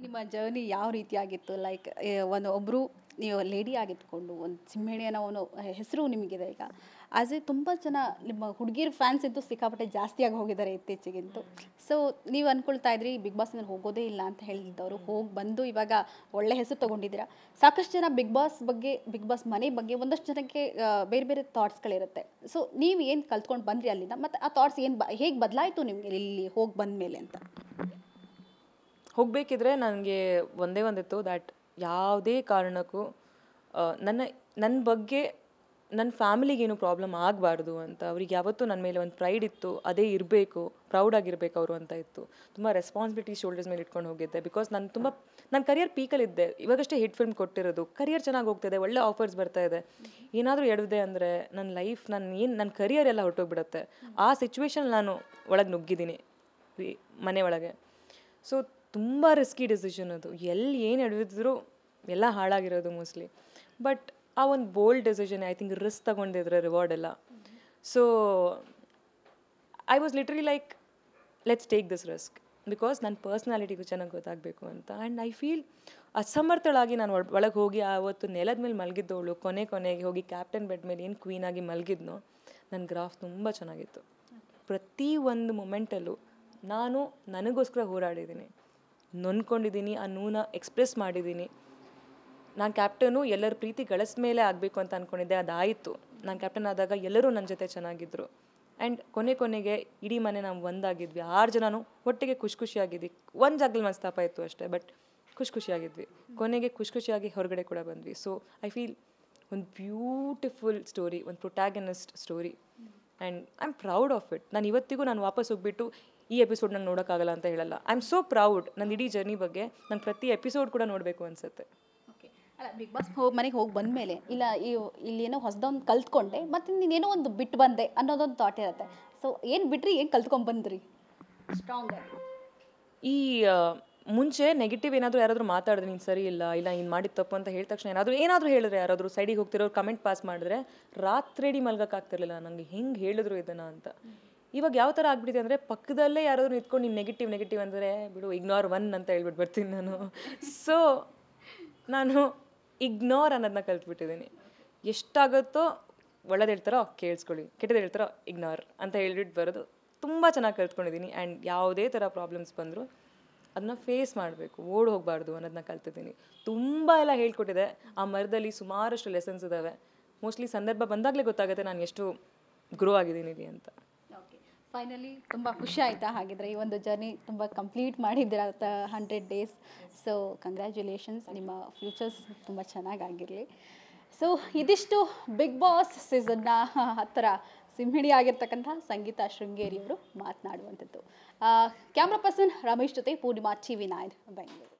ನಿಮ್ಮ ಜರ್ನಿ ಯಾವ ರೀತಿಯಾಗಿತ್ತು? ಲೈಕ್ ಒಬ್ಬರು ನೀವು ಲೇಡಿ ಆಗಿದ್ಕೊಂಡು ಒಂದು ಸಿಂಹಣಿ ಅನ್ನೋ ಒಂದು ಹೆಸರು ನಿಮಗಿದೆ ಈಗ. ಆಸ್ ಎ ತುಂಬ ಜನ ನಿಮ್ಮ ಹುಡುಗಿರ ಫ್ಯಾನ್ಸ್ ಅಂತೂ ಸಿಕ್ಕಾಪಟ್ಟೆ ಜಾಸ್ತಿಯಾಗಿ ಹೋಗಿದ್ದಾರೆ ಇತ್ತೀಚೆಗಂತೂ. ಸೊ ನೀವು ಅಂದ್ಕೊಳ್ತಾ ಇದ್ರಿ ಬಿಗ್ ಬಾಸ್ನಲ್ಲಿ ಹೋಗೋದೇ ಇಲ್ಲ ಅಂತ ಹೇಳಿದ್ದವರು ಹೋಗಿ ಬಂದು ಇವಾಗ ಒಳ್ಳೆ ಹೆಸರು ತೊಗೊಂಡಿದ್ದೀರಾ. ಸಾಕಷ್ಟು ಜನ ಬಿಗ್ ಬಾಸ್ ಬಗ್ಗೆ, ಬಿಗ್ ಬಾಸ್ ಮನೆ ಬಗ್ಗೆ ಒಂದಷ್ಟು ಜನಕ್ಕೆ ಬೇರೆ ಬೇರೆ ಥಾಟ್ಸ್ಗಳಿರುತ್ತೆ. ಸೊ ನೀವು ಏನು ಕಲ್ತ್ಕೊಂಡು ಬಂದ್ರಿ ಅಲ್ಲಿಂದ, ಮತ್ತು ಆ ಥಾಟ್ಸ್ ಹೇಗೆ ಬದಲಾಯಿತು ನಿಮಗೆ ಇಲ್ಲಿ ಹೋಗಿ ಬಂದ ಮೇಲೆ ಅಂತ? ಹೋಗಬೇಕಿದ್ರೆ ನನಗೆ ಒಂದೇ ಒಂದಿತ್ತು, ದ್ಯಾಟ್ ಯಾವುದೇ ಕಾರಣಕ್ಕೂ ನನ್ನ ಬಗ್ಗೆ ನನ್ನ ಫ್ಯಾಮಿಲಿಗೇನು ಪ್ರಾಬ್ಲಮ್ ಆಗಬಾರ್ದು ಅಂತ. ಅವ್ರಿಗೆ ಯಾವತ್ತೂ ನನ್ನ ಮೇಲೆ ಒಂದು ಪ್ರೈಡ್ ಇತ್ತು, ಅದೇ ಇರಬೇಕು, ಪ್ರೌಡಾಗಿರಬೇಕು ಅವರು ಅಂತ ಇತ್ತು. ತುಂಬ ರೆಸ್ಪಾನ್ಸಿಬಿಲಿಟಿ ಶೋಲ್ಡರ್ಸ್ ಮೇಲೆ ಇಟ್ಕೊಂಡು ಹೋಗಿದ್ದೆ. ಬಿಕಾಸ್ ನನ್ನ ಕರಿಯರ್ ಪೀಕಲ್ಲಿದ್ದೆ. ಇವಾಗಷ್ಟೇ ಹಿಟ್ ಫಿಲ್ಮ್ ಕೊಟ್ಟಿರೋದು, ಕರಿಯರ್ ಚೆನ್ನಾಗಿ ಹೋಗ್ತಿದೆ, ಒಳ್ಳೆ ಆಫರ್ಸ್ ಬರ್ತಾ ಇದೆ. ಏನಾದರೂ ಎಡವಿದೆ ಅಂದರೆ ನನ್ನ ಲೈಫ್, ನನ್ನ ಕರಿಯರ್ ಎಲ್ಲ ಹೊರಟೋಗ್ಬಿಡುತ್ತೆ. ಆ ಸಿಚುವೇಶನ್ ನಾನು ಒಳಗೆ ನುಗ್ಗಿದ್ದೀನಿ ಮನೆ ಒಳಗೆ. ಸೊ ತುಂಬ ರಿಸ್ಕಿ ಡಿಸಿಷನ್ ಅದು. ಎಲ್ಲಿ ಏನು ಎಡವಿದ್ರು ಎಲ್ಲ ಹಾಳಾಗಿರೋದು ಮೋಸ್ಟ್ಲಿ. ಬಟ್ ಆ ಒಂದು bold decision, I think risk ತಗೊಂಡಿದ್ರೆ ರಿವಾರ್ಡ್ ಎಲ್ಲ. So I was literally like, let's take this risk, because ನನ್ನ ಪರ್ಸ್ನಾಲಿಟಿಗೂ ಚೆನ್ನಾಗಿ ಗೊತ್ತಾಗಬೇಕು ಅಂತ. ಆ್ಯಂಡ್ ಐ ಫೀಲ್ ಅಸಮರ್ಥಳಾಗಿ ನಾನು ಒಳಗೆ ಹೋಗಿ ಆವತ್ತು ನೆಲದ ಮೇಲೆ ಮಲಗಿದ್ದವಳು ಕೊನೆಗೆ ಹೋಗಿ ಕ್ಯಾಪ್ಟನ್ ಬೆಡ್ ಮೇಲೆ ಏನು ಕ್ವೀನಾಗಿ ಮಲಗಿದ್ನೋ, ನನ್ನ ಗ್ರಾಫ್ ತುಂಬ ಚೆನ್ನಾಗಿತ್ತು. ಪ್ರತಿ ಒಂದು ಮೊಮೆಂಟಲ್ಲೂ ನಾನು ನನಗೋಸ್ಕರ ಹೋರಾಡಿದ್ದೀನಿ, ನೊಂದ್ಕೊಂಡಿದ್ದೀನಿ, ಆ ನೋವನ್ನ ಎಕ್ಸ್ಪ್ರೆಸ್ ಮಾಡಿದ್ದೀನಿ. ನಾನು ಕ್ಯಾಪ್ಟನು ಎಲ್ಲರ ಪ್ರೀತಿ ಗಳಿಸ ಮೇಲೆ ಆಗಬೇಕು ಅಂತ ಅಂದ್ಕೊಂಡಿದ್ದೆ, ಅದಾಯಿತು. ನಾನು ಕ್ಯಾಪ್ಟನ್ ಆದಾಗ ಎಲ್ಲರೂ ನನ್ನ ಜೊತೆ ಚೆನ್ನಾಗಿದ್ದರು. ಆ್ಯಂಡ್ ಕೊನೆಗೆ ಇಡೀ ಮನೆ ನಾವು ಒಂದಾಗಿದ್ವಿ. 6 ಜನನೂ ಒಟ್ಟಿಗೆ ಖುಷಿಯಾಗಿದ್ವಿ. ಒಂದು ಜಾಗದಲ್ಲಿ ಮನಸ್ತಾಪ ಇತ್ತು ಅಷ್ಟೇ, ಬಟ್ ಖುಷಿಯಾಗಿದ್ವಿ. ಕೊನೆಗೆ ಖುಷಿಯಾಗಿ ಹೊರಗಡೆ ಕೂಡ ಬಂದ್ವಿ. ಸೊ ಐ ಫೀಲ್ ಒಂದು ಬ್ಯೂಟಿಫುಲ್ ಸ್ಟೋರಿ, ಒಂದು protagonist story, and I am proud of it. ನಾನು ಇವತ್ತಿಗೂ ನಾನು ವಾಪಸ್ ಹೋಗ್ಬಿಟ್ಟು ಈ ಎಪಿಸೋಡ್ ನಂಗೆ ನೋಡೋಕ್ಕಾಗಲ್ಲ ಅಂತ ಹೇಳಲ್ಲ. I am so proud. ನನ್ನ ಇಡೀ ಜರ್ನಿ ಬಗ್ಗೆ ನಾನು ಪ್ರತಿ ಎಪಿಸೋಡ್ ಕೂಡ ನೋಡಬೇಕು ಅನಿಸುತ್ತೆ. ಓಕೆ, ಅಲ್ಲ ಬಿಗ್ ಬಾಸ್ ಮನೆಗೆ ಹೋಗಿ ಬಂದಮೇಲೆ ಇಲ್ಲ ಇಲ್ಲಿ ಏನೋ ಹೊಸದೊಂದು ಕಲ್ತ್ಕೊಂಡೆ, ಮತ್ತು ನೀನೇನೋ ಒಂದು ಬಿಟ್ಟು ಬಂದೆ ಅನ್ನೋದೊಂದು ಥಾಟ್ ಇರುತ್ತೆ. ಸೊ ಏನು ಬಿಟ್ರಿ, ಏನು ಕಲ್ತ್ಕೊಂಡು ಬಂದ್ರಿ ಸ್ಟ್ರಾಂಗ್ ಆಗಿ? ಈ ಮುಂಚೆ ನೆಗೆಟಿವ್ ಯಾರಾದರೂ ಮಾತಾಡಿದ್ರೆ ನೀನು ಸರಿ ಇಲ್ಲ ನೀನು ಮಾಡಿದ ತಪ್ಪು ಅಂತ ಹೇಳಿದ ತಕ್ಷಣ ಏನಾದರೂ ಹೇಳಿದ್ರೆ, ಯಾರಾದರೂ ಸೈಡಿಗೆ ಹೋಗ್ತಿರೋರು ಕಮೆಂಟ್ ಪಾಸ್ ಮಾಡಿದ್ರೆ ರಾತ್ರಿ ಮಲ್ಗೋಕ್ಕಾಗ್ತಿರ್ಲಿಲ್ಲ ನನಗೆ, ಹೆಂಗೆ ಹೇಳಿದ್ರು ಇದನ್ನು ಅಂತ. ಇವಾಗ ಯಾವ ಥರ ಆಗ್ಬಿಟ್ಟಿದೆ ಅಂದರೆ, ಪಕ್ಕದಲ್ಲೇ ಯಾರಾದರೂ ನಿಂತ್ಕೊಂಡು ನೀನು ನೆಗೆಟಿವ್ ಅಂದರೆ ಬಿಡು, ಇಗ್ನೋರ್ 1 ಅಂತ ಹೇಳ್ಬಿಟ್ಟು ಬರ್ತೀನಿ ನಾನು. ಸೊ ನಾನು ಇಗ್ನೋರ್ ಅನ್ನೋದನ್ನ ಕಲ್ತ್ಬಿಟ್ಟಿದ್ದೀನಿ. ಎಷ್ಟಾಗುತ್ತೋ ಒಳ್ಳೇದು ಹೇಳ್ತಾರೋ ಕೇಳಿಸ್ಕೊಳ್ಳಿ, ಕೆಟ್ಟದ್ದು ಹೇಳ್ತಾರೋ ಇಗ್ನೋರ್ ಅಂತ ಹೇಳ್ಬಿಟ್ಟು ಬರೋದು ತುಂಬ ಚೆನ್ನಾಗಿ ಕಲ್ತ್ಕೊಂಡಿದ್ದೀನಿ. ಆ್ಯಂಡ್ ಯಾವುದೇ ಥರ ಪ್ರಾಬ್ಲಮ್ಸ್ ಬಂದರೂ ಅದನ್ನ ಫೇಸ್ ಮಾಡಬೇಕು, ಓಡ್ ಹೋಗಬಾರ್ದು ಅನ್ನೋದನ್ನ ಕಲ್ತಿದ್ದೀನಿ. ತುಂಬ ಎಲ್ಲ ಹೇಳ್ಕೊಟ್ಟಿದೆ. ಆ ಮರದಲ್ಲಿ ಸುಮಾರಷ್ಟು ಲೆಸನ್ಸ್ ಇದ್ದಾವೆ. ಮೋಸ್ಟ್ಲಿ ಸಂದರ್ಭ ಬಂದಾಗಲೇ ಗೊತ್ತಾಗುತ್ತೆ ನಾನು ಎಷ್ಟು ಗ್ರೋ ಆಗಿದ್ದೀನಿ ಅಂತ. ಓಕೆ, ಫೈನಲಿ ತುಂಬ ಖುಷಿ ಆಯಿತಾ? ಹಾಗಿದ್ರೆ ಈ ಒಂದು ಜರ್ನಿ ತುಂಬ ಕಂಪ್ಲೀಟ್ ಮಾಡಿದ್ದೀರ 100 ಡೇಸ್. ಸೊ ಕಂಗ್ರ್ಯಾಚುಲೇಷನ್ಸ್, ನಿಮ್ಮ ಫ್ಯೂಚರ್ಸ್ ತುಂಬ ಚೆನ್ನಾಗಾಗಿರಲಿ. ಸೊ ಇದಿಷ್ಟು ಬಿಗ್ ಬಾಸ್ ಸೀಸನ್ನ 10 ಸಿಂಹಿಣಿ ಆಗಿರ್ತಕ್ಕಂಥ ಸಂಗೀತಾ ಶೃಂಗೇರಿಯವರು ಮಾತನಾಡುವಂಥದ್ದು. ಕ್ಯಾಮ್ರಾ ಪರ್ಸನ್ ರಮೇಶ್ ಜೊತೆ ಪೂರ್ಣಿಮಾ TV9 ಬೆಂಗಳೂರು.